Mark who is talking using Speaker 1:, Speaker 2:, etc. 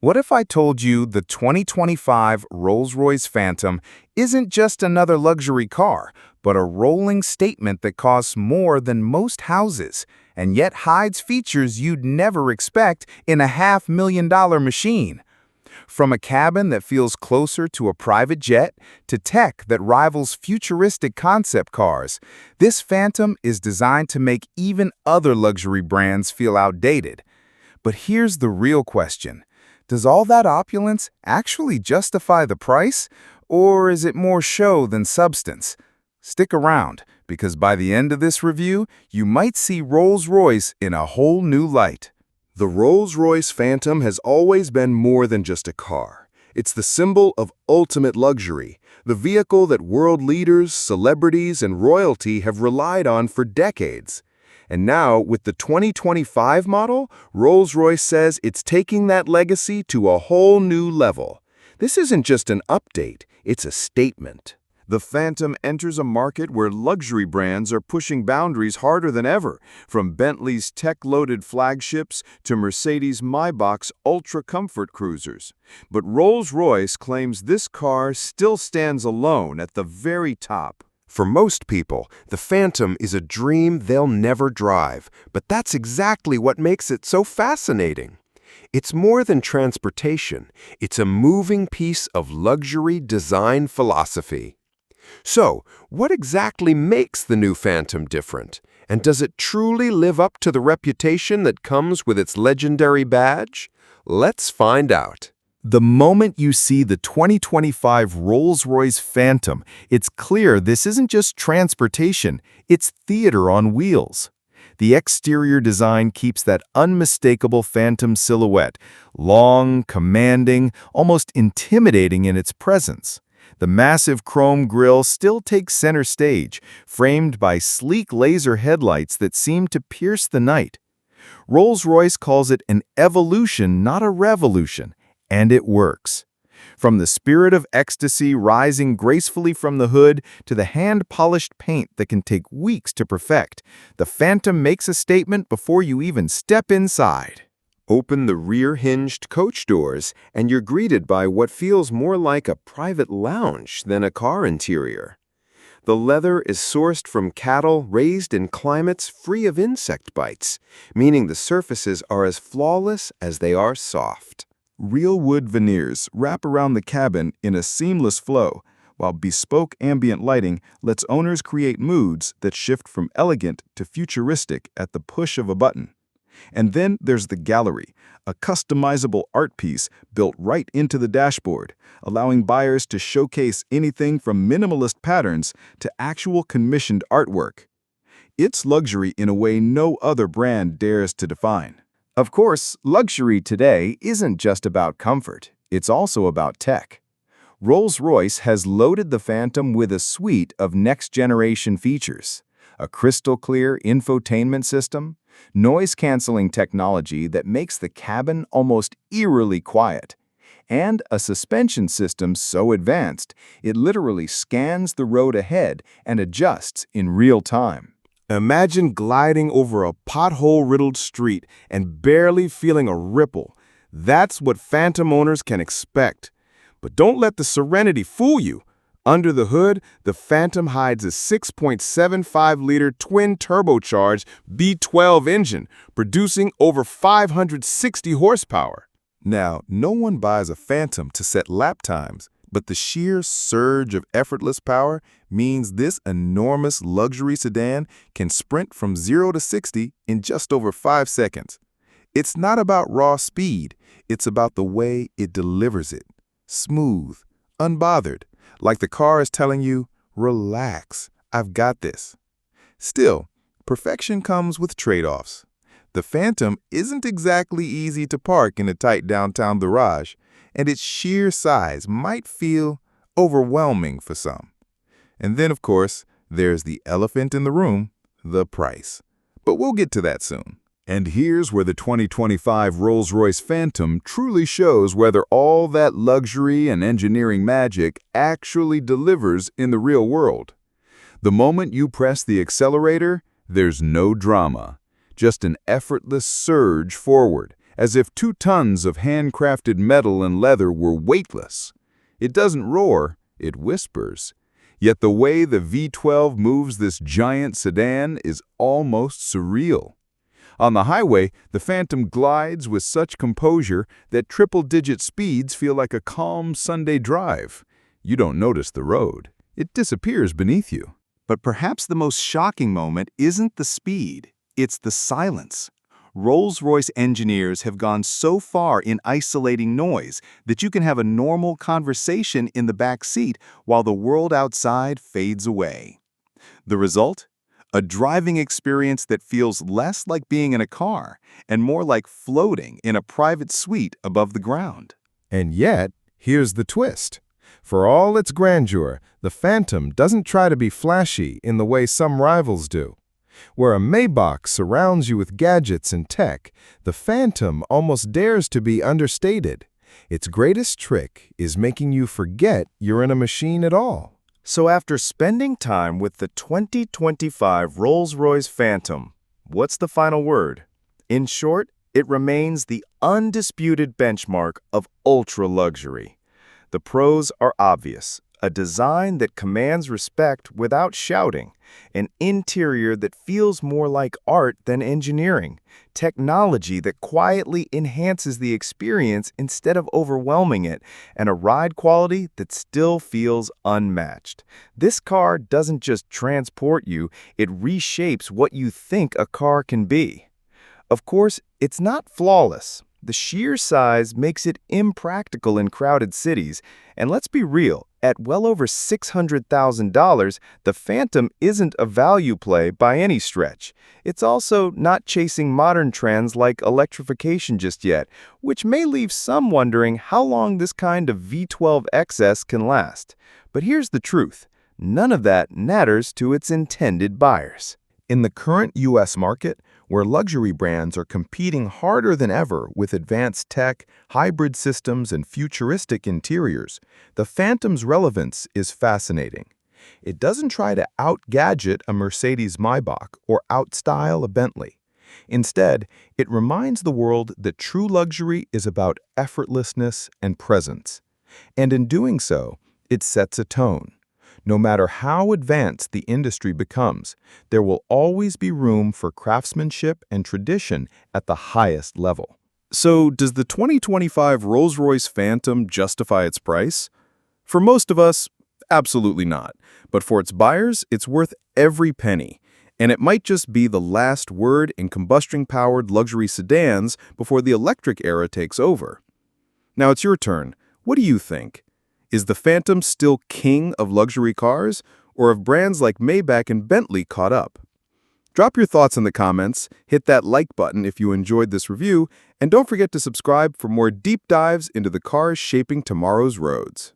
Speaker 1: What if I told you the 2025 Rolls-Royce Phantom isn't just another luxury car, but a rolling statement that costs more than most houses, and yet hides features you'd never expect in a $500,000 machine? From a cabin that feels closer to a private jet to tech that rivals futuristic concept cars, this Phantom is designed to make even other luxury brands feel outdated. But here's the real question. Does all that opulence actually justify the price, or is it more show than substance? Stick around, because by the end of this review, you might see Rolls-Royce in a whole new light.
Speaker 2: The Rolls-Royce Phantom has always been more than just a car. It's the symbol of ultimate luxury, the vehicle that world leaders, celebrities, and royalty have relied on for decades. And now, with the 2025 model, Rolls-Royce says it's taking that legacy to a whole new level. This isn't just an update, it's a statement. The Phantom enters a market where luxury brands are pushing boundaries harder than ever, from Bentley's tech-loaded flagships to Mercedes' Maybach's ultra-comfort cruisers. But Rolls-Royce claims this car still stands alone at the very top.
Speaker 3: For most people, the Phantom is a dream they'll never drive, but that's exactly what makes it so fascinating. It's more than transportation. It's a moving piece of luxury design philosophy. So, what exactly makes the new Phantom different? And does it truly live up to the reputation that comes with its legendary badge? Let's find out.
Speaker 1: The moment you see the 2025 Rolls-Royce Phantom, it's clear this isn't just transportation, it's theater on wheels. The exterior design keeps that unmistakable Phantom silhouette, long, commanding, almost intimidating in its presence. The massive chrome grille still takes center stage, framed by sleek laser headlights that seem to pierce the night. Rolls-Royce calls it an evolution, not a revolution. And it works. From the spirit of ecstasy rising gracefully from the hood to the hand-polished paint that can take weeks to perfect, the Phantom makes a statement before you even step inside.
Speaker 3: Open the rear-hinged coach doors, and you're greeted by what feels more like a private lounge than a car interior. The leather is sourced from cattle raised in climates free of insect bites, meaning the surfaces are as flawless as they are soft.
Speaker 4: Real wood veneers wrap around the cabin in a seamless flow, while bespoke ambient lighting lets owners create moods that shift from elegant to futuristic at the push of a button. And then there's the gallery, a customizable art piece built right into the dashboard, allowing buyers to showcase anything from minimalist patterns to actual commissioned artwork. It's luxury in a way no other brand dares to define.
Speaker 1: Of course, luxury today isn't just about comfort, it's also about tech. Rolls-Royce has loaded the Phantom with a suite of next-generation features: a crystal-clear infotainment system, noise-canceling technology that makes the cabin almost eerily quiet, and a suspension system so advanced it literally scans the road ahead and adjusts in real time.
Speaker 4: Imagine gliding over a pothole-riddled street and barely feeling a ripple. That's what Phantom owners can expect. But don't let the serenity fool you. Under the hood, the Phantom hides a 6.75-liter twin-turbocharged V12 engine, producing over 560 horsepower. Now, no one buys a Phantom to set lap times, but the sheer surge of effortless power means this enormous luxury sedan can sprint from 0 to 60 in just over 5 seconds. It's not about raw speed, it's about the way it delivers it. Smooth, unbothered, like the car is telling you, relax, I've got this. Still, perfection comes with trade-offs. The Phantom isn't exactly easy to park in a tight downtown garage, and its sheer size might feel overwhelming for some. And then, of course, there's the elephant in the room, the price. But we'll get to that soon. And here's where the 2025 Rolls-Royce Phantom truly shows whether all that luxury and engineering magic actually delivers in the real world. The moment you press the accelerator, there's no drama, just an effortless surge forward,
Speaker 2: as if 2 tons of handcrafted metal and leather were weightless. It doesn't roar, it whispers. Yet the way the V12 moves this giant sedan is almost surreal. On the highway, the Phantom glides with such composure that triple-digit speeds feel like a calm Sunday drive. You don't notice the road. It disappears beneath you.
Speaker 1: But perhaps the most shocking moment isn't the speed, it's the silence. Rolls-Royce engineers have gone so far in isolating noise that you can have a normal conversation in the back seat while the world outside fades away. The result? A driving experience that feels less like being in a car and more like floating in a private suite above the ground.
Speaker 4: And yet, here's the twist. For all its grandeur, the Phantom doesn't try to be flashy in the way some rivals do. Where a Maybach surrounds you with gadgets and tech, the Phantom almost dares to be understated. Its greatest trick is making you forget you're in a machine at all. So after spending time with the 2025 Rolls-Royce Phantom, what's the final word? In short, it remains the undisputed benchmark of ultra-luxury. The pros are obvious. A design that commands respect without shouting, an interior that feels more like art than engineering, technology that quietly enhances the experience instead of overwhelming it, and a ride quality that still feels unmatched. This car doesn't just transport you, it reshapes what you think a car can be. Of course, it's not flawless. The sheer size makes it impractical in crowded cities, and let's be real, at well over $600,000, the Phantom isn't a value play by any stretch. It's also not chasing modern trends like electrification just yet, which may leave some wondering how long this kind of V12 excess can last. But here's the truth. None of that matters to its intended buyers.
Speaker 2: In the current U.S. market, where luxury brands are competing harder than ever with advanced tech, hybrid systems, and futuristic interiors, the Phantom's relevance is fascinating. It doesn't try to out-gadget a Mercedes Maybach or out-style a Bentley. Instead, it reminds the world that true luxury is about effortlessness and presence. And in doing so, it sets a tone. No matter how advanced the industry becomes, there will always be room for craftsmanship and tradition at the highest level.
Speaker 1: So, does the 2025 Rolls-Royce Phantom justify its price? For most of us, absolutely not. But for its buyers, it's worth every penny. And it might just be the last word in combustion-powered luxury sedans before the electric era takes over. Now it's your turn. What do you think? Is the Phantom still king of luxury cars, or have brands like Maybach and Bentley caught up? Drop your thoughts in the comments, hit that like button if you enjoyed this review, and don't forget to subscribe for more deep dives into the cars shaping tomorrow's roads.